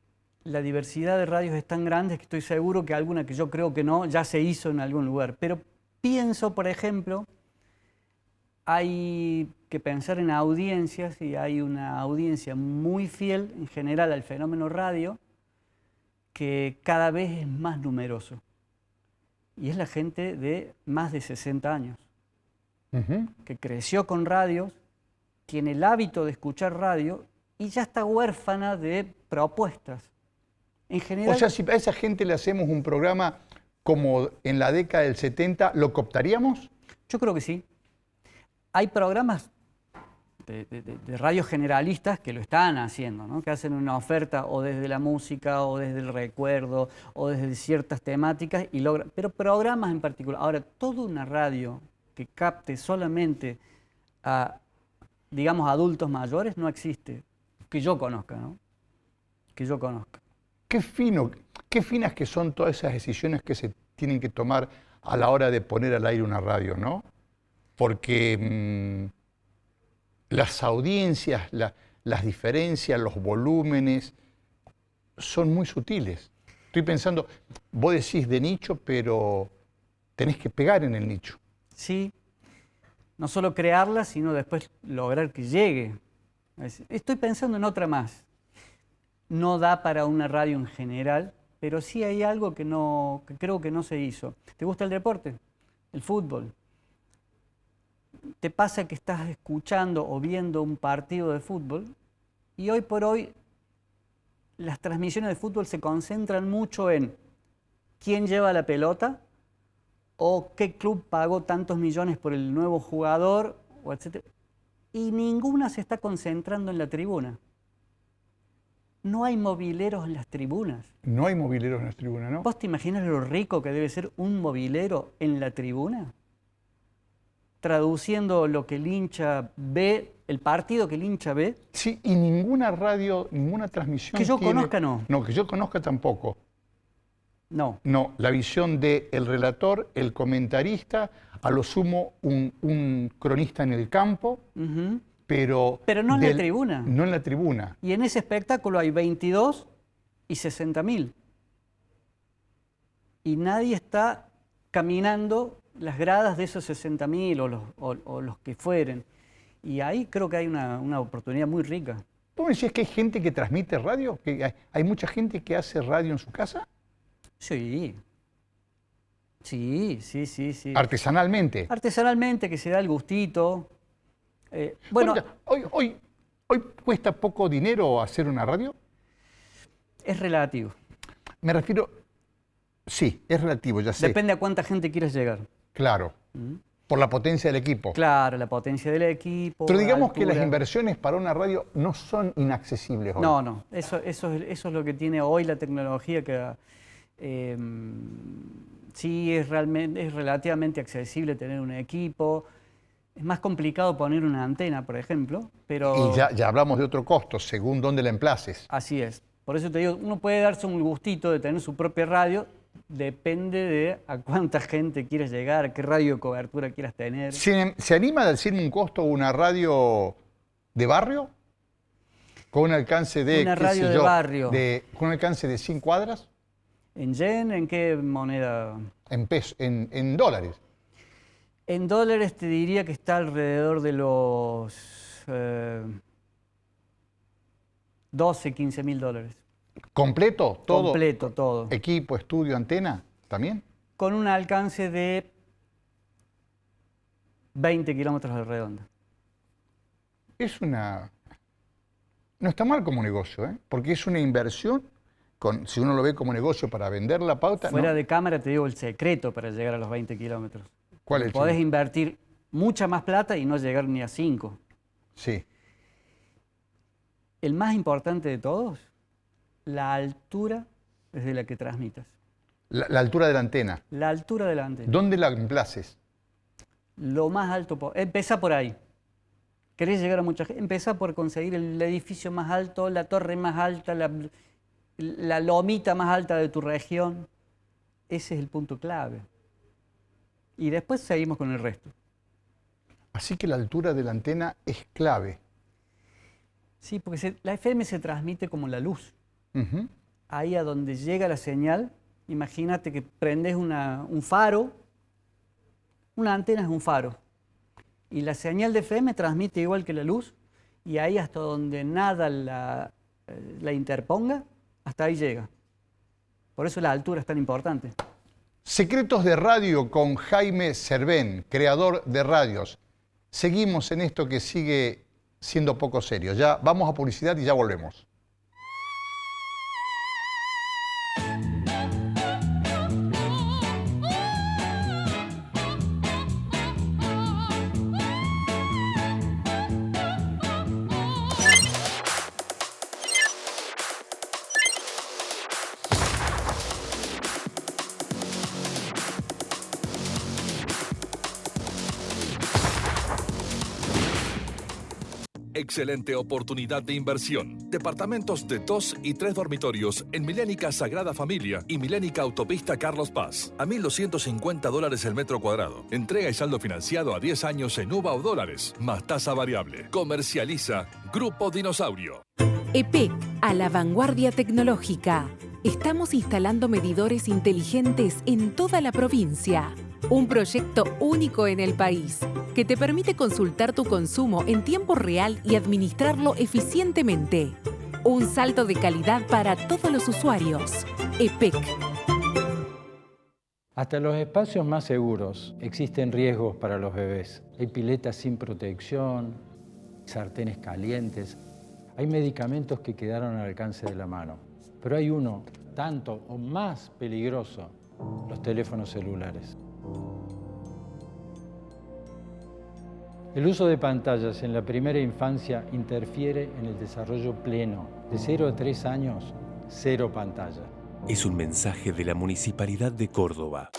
Speaker 2: la diversidad de radios es tan grande que estoy seguro que alguna que yo creo que no, ya se hizo en algún lugar. Pero pienso, por ejemplo, hay que pensar en audiencias y hay una audiencia muy fiel en general al fenómeno radio que cada vez es más numeroso. Y es la gente de más de 60 años, que creció con radios, tiene el hábito de escuchar radio y ya está huérfana de propuestas. En general,
Speaker 1: o sea, si a esa gente le hacemos un programa como en la década del 70, ¿lo cooptaríamos?
Speaker 2: Yo creo que sí. Hay programas de radios generalistas que lo están haciendo, ¿no? Que hacen una oferta o desde la música o desde el recuerdo o desde ciertas temáticas y logran, pero programas en particular. Ahora, toda una radio que capte solamente a, digamos, adultos mayores no existe, que yo conozca, ¿no? Que yo conozca.
Speaker 1: Qué finas que son todas esas decisiones que se tienen que tomar a la hora de poner al aire una radio, ¿no? Porque las audiencias, las diferencias, los volúmenes son muy sutiles. Estoy pensando, vos decís de nicho, pero tenés que pegar en el nicho.
Speaker 2: Sí, no solo crearla, sino después lograr que llegue. Estoy pensando en otra más. No da para una radio en general, pero sí hay algo que creo que no se hizo. ¿Te gusta el deporte? El fútbol. ¿Te pasa que estás escuchando o viendo un partido de fútbol y hoy por hoy las transmisiones de fútbol se concentran mucho en quién lleva la pelota o qué club pagó tantos millones por el nuevo jugador, o etcétera? Y ninguna se está concentrando en la tribuna. No hay mobileros en las tribunas.
Speaker 1: No hay mobileros en las tribunas, ¿no?
Speaker 2: ¿Vos te imaginas lo rico que debe ser un mobilero en la tribuna? Traduciendo lo que el hincha ve, el partido que el hincha ve.
Speaker 1: Sí, y ninguna radio, ninguna transmisión
Speaker 2: que yo conozca, no.
Speaker 1: No, que yo conozca tampoco.
Speaker 2: No.
Speaker 1: No, la visión del relator, el comentarista, a lo sumo un cronista en el campo, pero
Speaker 2: no en la tribuna.
Speaker 1: No en la tribuna.
Speaker 2: Y en ese espectáculo hay 22 y 60.000. Y nadie está caminando las gradas de esos 60.000 o los que fueren. Y ahí creo que hay una oportunidad muy rica.
Speaker 1: ¿Vos me decís que hay gente que transmite radio? ¿Que hay mucha gente que hace radio en su casa?
Speaker 2: Sí. Sí.
Speaker 1: ¿Artesanalmente?
Speaker 2: Artesanalmente, que se da el gustito. Bueno,
Speaker 1: hoy cuesta poco dinero hacer una radio.
Speaker 2: Es relativo.
Speaker 1: Me refiero, sí, es relativo, ya sé.
Speaker 2: Depende a cuánta gente quieras llegar.
Speaker 1: Claro, por la potencia del equipo.
Speaker 2: Claro, la potencia del equipo.
Speaker 1: Pero digamos que las inversiones para una radio no son inaccesibles hoy.
Speaker 2: No, eso es lo que tiene hoy la tecnología, que sí es relativamente accesible tener un equipo. Es más complicado poner una antena, por ejemplo, pero...
Speaker 1: Y ya hablamos de otro costo, según dónde la emplaces.
Speaker 2: Así es. Por eso te digo, uno puede darse un gustito de tener su propia radio, depende de a cuánta gente quieras llegar, a qué radio de cobertura quieras tener.
Speaker 1: ¿Se anima a decirme un costo una radio de barrio? ¿Con un alcance de...
Speaker 2: Una radio de barrio.
Speaker 1: ¿Con un alcance de 100 cuadras?
Speaker 2: ¿En yen? ¿En qué moneda?
Speaker 1: En pesos, en dólares.
Speaker 2: En dólares te diría que está alrededor de los 12, 15 mil dólares.
Speaker 1: ¿Completo? ¿Todo?
Speaker 2: Completo, todo.
Speaker 1: ¿Equipo, estudio, antena? ¿También?
Speaker 2: Con un alcance de 20 kilómetros de redonda.
Speaker 1: Es una No está mal como negocio, ¿eh? Porque es una inversión, si uno lo ve como negocio para vender la pauta.
Speaker 2: Fuera
Speaker 1: ¿no?
Speaker 2: de cámara te digo el secreto para llegar a los 20 kilómetros.
Speaker 1: ¿Cuál es el
Speaker 2: Podés
Speaker 1: secreto?
Speaker 2: invertir mucha más plata y no llegar ni a 5.
Speaker 1: Sí.
Speaker 2: El más importante de todos, la altura desde la que transmitas.
Speaker 1: La altura de la antena.
Speaker 2: La altura de la antena.
Speaker 1: ¿Dónde la emplaces?
Speaker 2: Lo más alto. Empezá por ahí. ¿Querés llegar a mucha gente? Empezá por conseguir el edificio más alto, la torre más alta, la lomita más alta de tu región. Ese es el punto clave. Y después seguimos con el resto.
Speaker 1: Así que la altura de la antena es clave.
Speaker 2: Sí, porque la FM se transmite como la luz.
Speaker 1: Ujú.
Speaker 2: Ahí a donde llega la señal, imagínate que prendes un faro, una antena es un faro, y la señal de FM transmite igual que la luz, y ahí hasta donde nada la interponga, hasta ahí llega. Por eso la altura es tan importante.
Speaker 1: Secretos de Radio con Jaime Cervén, creador de radios. Seguimos en esto que sigue siendo poco serio. Ya vamos a publicidad y ya volvemos.
Speaker 3: Excelente oportunidad de inversión. Departamentos de 2 y 3 dormitorios en Milénica Sagrada Familia y Milénica Autopista Carlos Paz. A $1.250 el metro cuadrado. Entrega y saldo financiado a 10 años en UVA o dólares, más tasa variable. Comercializa Grupo Dinosaurio.
Speaker 4: EPEC, a la vanguardia tecnológica. Estamos instalando medidores inteligentes en toda la provincia. Un proyecto único en el país que te permite consultar tu consumo en tiempo real y administrarlo eficientemente. Un salto de calidad para todos los usuarios. EPEC.
Speaker 9: Hasta los espacios más seguros existen riesgos para los bebés. Hay piletas sin protección, sartenes calientes. Hay medicamentos que quedaron al alcance de la mano. Pero hay uno tanto o más peligroso: los teléfonos celulares. El uso de pantallas en la primera infancia interfiere en el desarrollo pleno. De 0 a 3 años, 0 pantalla.
Speaker 5: Es un mensaje de la Municipalidad de Córdoba.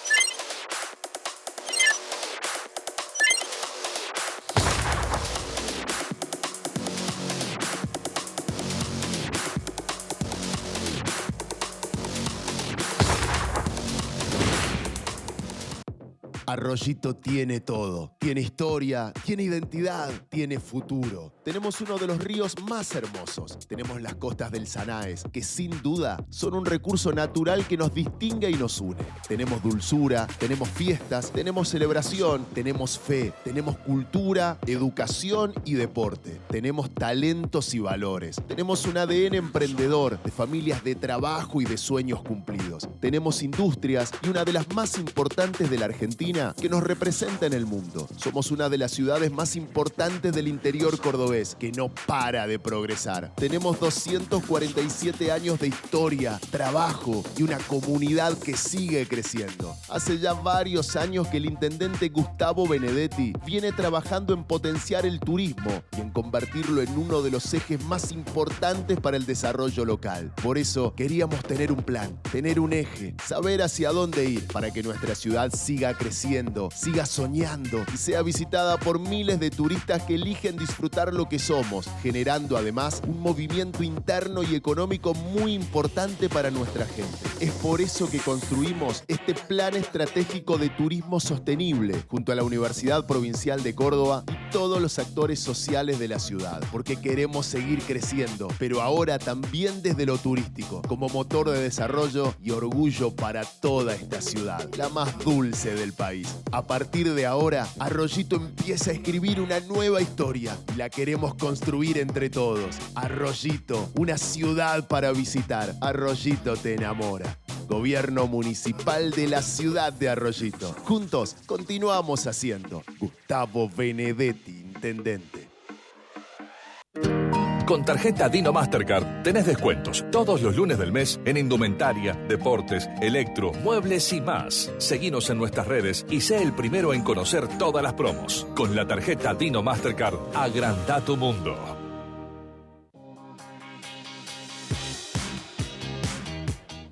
Speaker 6: Arroyito tiene todo. Tiene historia, tiene identidad, tiene futuro. Tenemos uno de los ríos más hermosos. Tenemos las costas del Sanaes, que sin duda son un recurso natural que nos distingue y nos une. Tenemos dulzura, tenemos fiestas, tenemos celebración, tenemos fe, tenemos cultura, educación y deporte. Tenemos talentos y valores. Tenemos un ADN emprendedor, de familias de trabajo y de sueños cumplidos. Tenemos industrias y una de las más importantes de la Argentina que nos representa en el mundo. Somos una de las ciudades más importantes del interior cordobés, que no para de progresar. Tenemos 247 años de historia, trabajo y una comunidad que sigue creciendo. Hace ya varios años que el intendente Gustavo Benedetti viene trabajando en potenciar el turismo y en convertirlo en uno de los ejes más importantes para el desarrollo local. Por eso queríamos tener un plan, tener un eje, saber hacia dónde ir para que nuestra ciudad siga creciendo, siga soñando y sea visitada por miles de turistas que eligen disfrutar lo que somos, generando además un movimiento interno y económico muy importante para nuestra gente. Es por eso que construimos este plan estratégico de turismo sostenible junto a la Universidad Provincial de Córdoba y todos los actores sociales de la ciudad, porque queremos seguir creciendo, pero ahora también desde lo turístico, como motor de desarrollo y orgullo para toda esta ciudad, la más dulce del país. A partir de ahora, Arroyito empieza a escribir una nueva historia y la queremos construir entre todos. Arroyito, una ciudad para visitar. Arroyito te enamora. Gobierno Municipal de la Ciudad de Arroyito. Juntos continuamos haciendo. Gustavo Benedetti, Intendente.
Speaker 3: Con tarjeta Dino Mastercard tenés descuentos todos los lunes del mes en indumentaria, deportes, electro, muebles y más. Seguinos en nuestras redes y sé el primero en conocer todas las promos. Con la tarjeta Dino Mastercard, agranda tu mundo.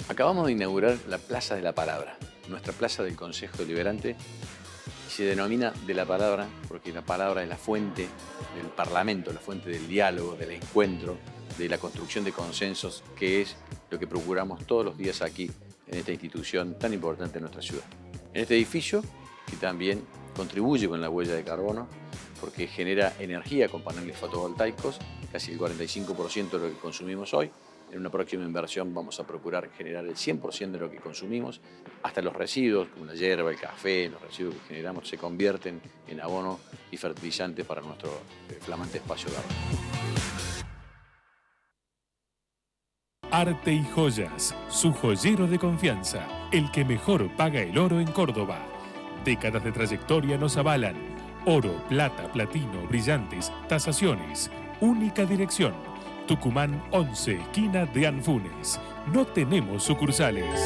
Speaker 7: Acabamos de inaugurar la Plaza de la Palabra, nuestra plaza del Consejo Deliberante. Se denomina de la palabra porque la palabra es la fuente del Parlamento, la fuente del diálogo, del encuentro, de la construcción de consensos, que es lo que procuramos todos los días aquí en esta institución tan importante en nuestra ciudad. En este edificio, que también contribuye con la huella de carbono, porque genera energía con paneles fotovoltaicos, casi el 45% de lo que consumimos hoy. En una próxima inversión vamos a procurar generar el 100% de lo que consumimos, hasta los residuos, como la hierba, el café, los residuos que generamos se convierten en abono y fertilizante para nuestro flamante espacio verde.
Speaker 8: Arte y Joyas, su joyero de confianza, el que mejor paga el oro en Córdoba. Décadas de trayectoria nos avalan. Oro, plata, platino, brillantes, tasaciones. Única dirección. Tucumán 11, esquina de Anfunes. No tenemos sucursales.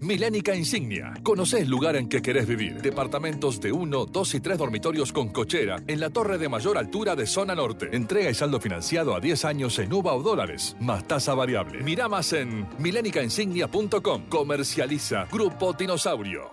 Speaker 3: Milénica Insignia. Conocé el lugar en que querés vivir. Departamentos de 1, 2 y 3 dormitorios con cochera en la torre de mayor altura de zona norte. Entrega y saldo financiado a 10 años en UVA o dólares, más tasa variable. Mirá más en milenicainsignia.com. Comercializa Grupo Dinosaurio.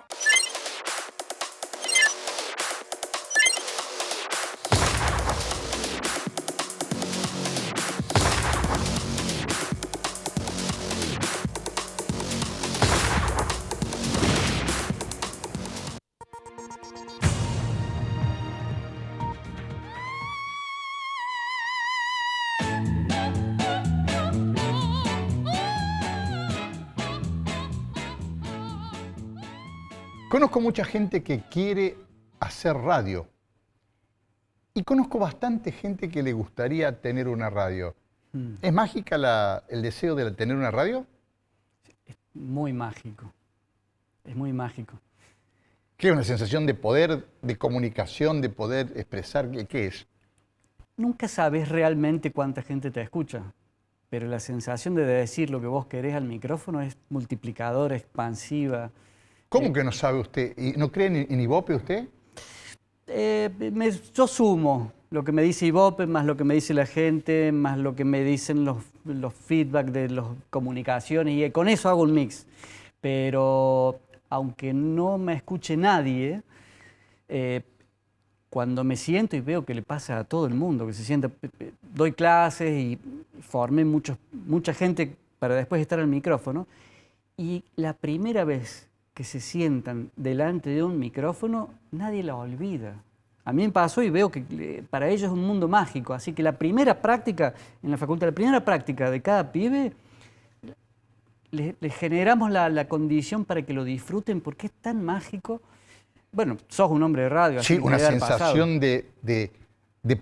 Speaker 1: Conozco mucha gente que quiere hacer radio y conozco bastante gente que le gustaría tener una radio. ¿Es mágica el deseo de tener una radio?
Speaker 2: Es muy mágico, es muy mágico.
Speaker 1: ¿Qué es una sensación de poder, de comunicación, de poder expresar? ¿Qué es?
Speaker 2: Nunca sabes realmente cuánta gente te escucha, pero la sensación de decir lo que vos querés al micrófono es multiplicadora, expansiva.
Speaker 1: ¿Cómo que no sabe usted? ¿Y no cree en Ibope usted?
Speaker 2: Yo sumo lo que me dice Ibope, más lo que me dice la gente, más lo que me dicen los feedback de las comunicaciones, y con eso hago un mix. Pero aunque no me escuche nadie, cuando me siento y veo que le pasa a todo el mundo, que se sienta, doy clases y formé mucha gente para después estar al micrófono, y la primera vez que se sientan delante de un micrófono, nadie la olvida. A mí me pasó y veo que para ellos es un mundo mágico, así que la primera práctica en la facultad, la primera práctica de cada pibe, le generamos la condición para que lo disfruten porque es tan mágico. Bueno, sos un hombre de radio.
Speaker 1: Sí,
Speaker 2: así
Speaker 1: una sensación de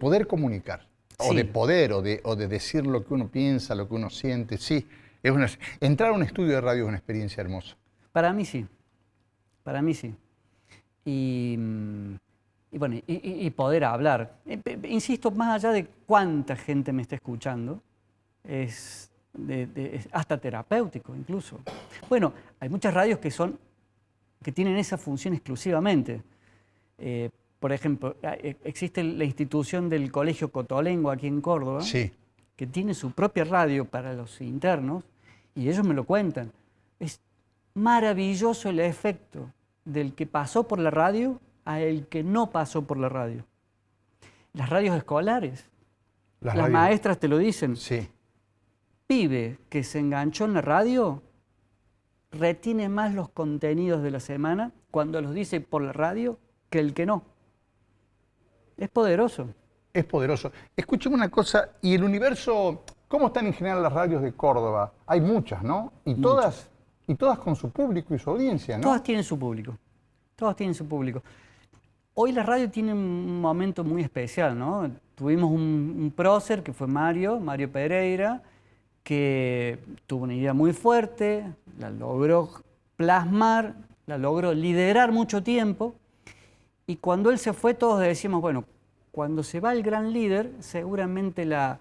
Speaker 1: poder comunicar,
Speaker 2: Sí.
Speaker 1: o de poder, o de decir lo que uno piensa, lo que uno siente. Sí, entrar a un estudio de radio es una experiencia hermosa.
Speaker 2: Para mí sí. Para mí sí. Y bueno, y poder hablar. Insisto, más allá de cuánta gente me está escuchando, es hasta terapéutico incluso. Bueno, hay muchas radios que tienen esa función exclusivamente. Por ejemplo, existe la institución del Colegio Cotolengua aquí en Córdoba,
Speaker 1: Sí.
Speaker 2: que tiene su propia radio para los internos, y ellos me lo cuentan. Es maravilloso el efecto del que pasó por la radio a el que no pasó por la radio. Las radios escolares, las
Speaker 1: radios.
Speaker 2: maestras te lo dicen.
Speaker 1: Sí.
Speaker 2: Pibe que se enganchó en la radio retiene más los contenidos de la semana cuando los dice por la radio que el que no. Es poderoso.
Speaker 1: Es poderoso. Escúcheme una cosa, y el universo, ¿cómo están en general las radios de Córdoba? Hay muchas, ¿no? Y todas con su público y su audiencia, ¿no?
Speaker 2: Todas tienen su público. Todos tienen su público. Hoy la radio tiene un momento muy especial, ¿no? Tuvimos un prócer que fue Mario Pereira, que tuvo una idea muy fuerte, la logró plasmar, la logró liderar mucho tiempo, y cuando él se fue todos decíamos, bueno, cuando se va el gran líder, seguramente las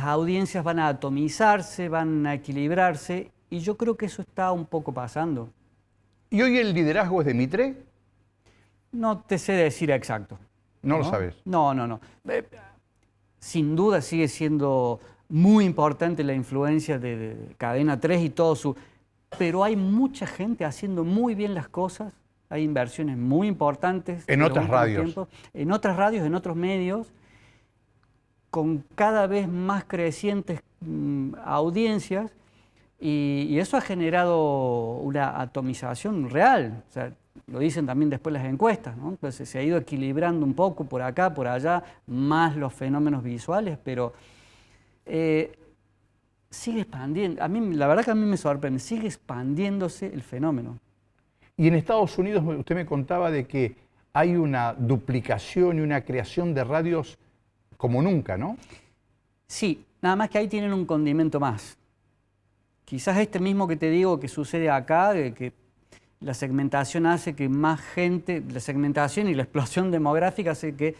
Speaker 2: audiencias van a atomizarse, van a equilibrarse, y yo creo que eso está un poco pasando.
Speaker 1: ¿Y hoy el liderazgo es de Mitre?
Speaker 2: No te sé decir exacto.
Speaker 1: No lo sabes.
Speaker 2: No. Sin duda sigue siendo muy importante la influencia de Cadena 3 y todo su... Pero hay mucha gente haciendo muy bien las cosas, hay inversiones muy importantes.
Speaker 1: En otras radios.
Speaker 2: En otras radios, en otros medios, con cada vez más crecientes audiencias, y eso ha generado una atomización real. O sea, lo dicen también después las encuestas, ¿no? Entonces se ha ido equilibrando un poco por acá, por allá, más los fenómenos visuales, pero sigue expandiendo. A mí, la verdad que a mí me sorprende, sigue expandiéndose el fenómeno.
Speaker 1: Y en Estados Unidos usted me contaba de que hay una duplicación y una creación de radios como nunca, ¿no?
Speaker 2: Sí, nada más que ahí tienen un condimento más. Quizás este mismo que te digo que sucede acá, de que la segmentación hace que más gente, la segmentación y la explosión demográfica hace que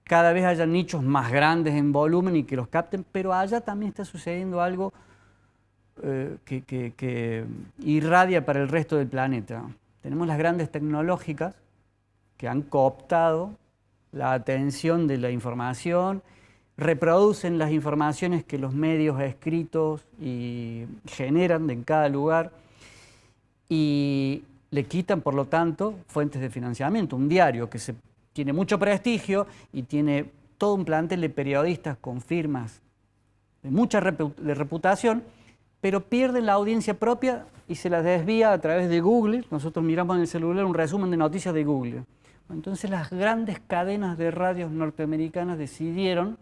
Speaker 2: cada vez haya nichos más grandes en volumen y que los capten, pero allá también está sucediendo algo que irradia para el resto del planeta. Tenemos las grandes tecnológicas que han cooptado la atención de la información, reproducen las informaciones que los medios escritos y generan en cada lugar y le quitan, por lo tanto, fuentes de financiamiento. Un diario que tiene mucho prestigio y tiene todo un plantel de periodistas con firmas de mucha reputación, pero pierden la audiencia propia y se las desvía a través de Google. Nosotros miramos en el celular un resumen de noticias de Google. Entonces las grandes cadenas de radios norteamericanas decidieron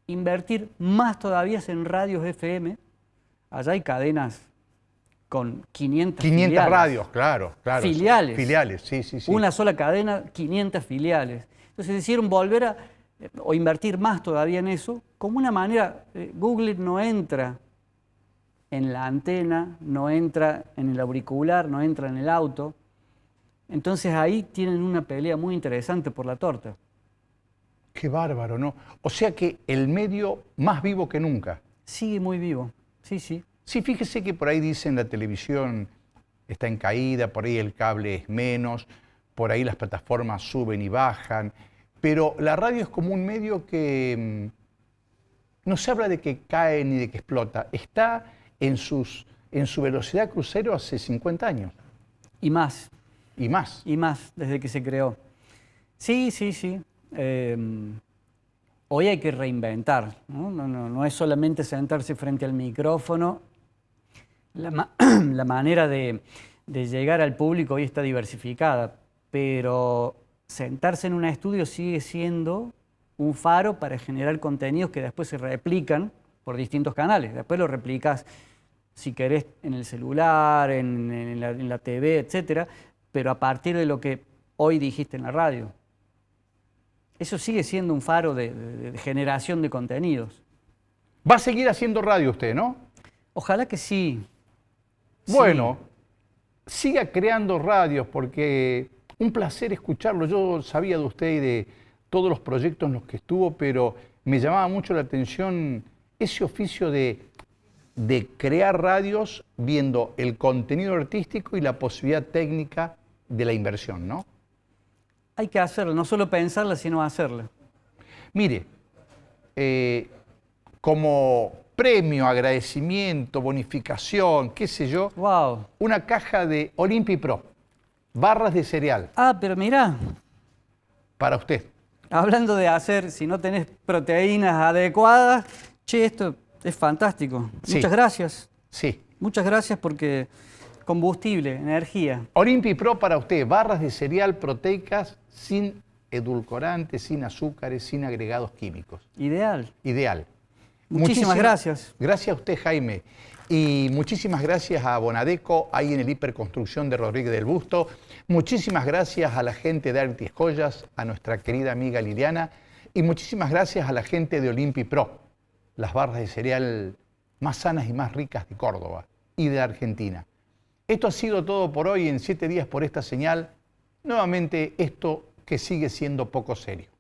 Speaker 2: invertir más todavía en radios FM. Allá hay cadenas con 500 filiales.
Speaker 1: Radios, claro.
Speaker 2: Filiales.
Speaker 1: Filiales, sí.
Speaker 2: Una sola cadena, 500 filiales. Entonces decidieron volver o invertir más todavía en eso, como una manera. Google no entra en la antena, no entra en el auricular, no entra en el auto. Entonces ahí tienen una pelea muy interesante por la torta.
Speaker 1: Qué bárbaro, ¿no? O sea que el medio más vivo que nunca.
Speaker 2: Sigue muy vivo, sí.
Speaker 1: Sí, fíjese que por ahí dicen la televisión está en caída, por ahí el cable es menos, por ahí las plataformas suben y bajan, pero la radio es como un medio que no se habla de que cae ni de que explota, está en su velocidad crucero hace 50 años.
Speaker 2: Y más.
Speaker 1: Y más.
Speaker 2: Y más, desde que se creó. Sí. Hoy hay que reinventar, ¿no? No es solamente sentarse frente al micrófono. La manera de llegar al público hoy está diversificada, pero sentarse en un estudio sigue siendo un faro para generar contenidos que después se replican por distintos canales. Después lo replicas, si querés, en el celular, en la TV, etcétera, pero a partir de lo que hoy dijiste en la radio. Eso sigue siendo un faro de generación de contenidos.
Speaker 1: Va a seguir haciendo radio usted, ¿no?
Speaker 2: Ojalá que sí.
Speaker 1: Bueno, siga creando radios porque un placer escucharlo. Yo sabía de usted y de todos los proyectos en los que estuvo, pero me llamaba mucho la atención ese oficio de crear radios viendo el contenido artístico y la posibilidad técnica de la inversión, ¿no?
Speaker 2: Hay que hacerla, no solo pensarla, sino hacerla.
Speaker 1: Mire, como premio, agradecimiento, bonificación, qué sé yo,
Speaker 2: wow,
Speaker 1: una caja de Olympipro, barras de cereal.
Speaker 2: Ah, pero mirá.
Speaker 1: Para usted.
Speaker 2: Hablando de hacer, si no tenés proteínas adecuadas, che, esto es fantástico.
Speaker 1: Sí.
Speaker 2: Muchas gracias.
Speaker 1: Sí.
Speaker 2: Muchas gracias porque combustible, energía.
Speaker 1: Olympipro para usted, barras de cereal proteicas sin edulcorantes, sin azúcares, sin agregados químicos.
Speaker 2: Ideal.
Speaker 1: Ideal.
Speaker 2: Muchísimas gracias.
Speaker 1: Gracias a usted, Jaime. Y muchísimas gracias a Bonadeco, ahí en el Hiperconstrucción de Rodríguez del Busto. Muchísimas gracias a la gente de Artis Joyas, a nuestra querida amiga Liliana. Y muchísimas gracias a la gente de Olimpi Pro, las barras de cereal más sanas y más ricas de Córdoba y de Argentina. Esto ha sido todo por hoy en 7 días por esta señal. Nuevamente, esto que sigue siendo poco serio.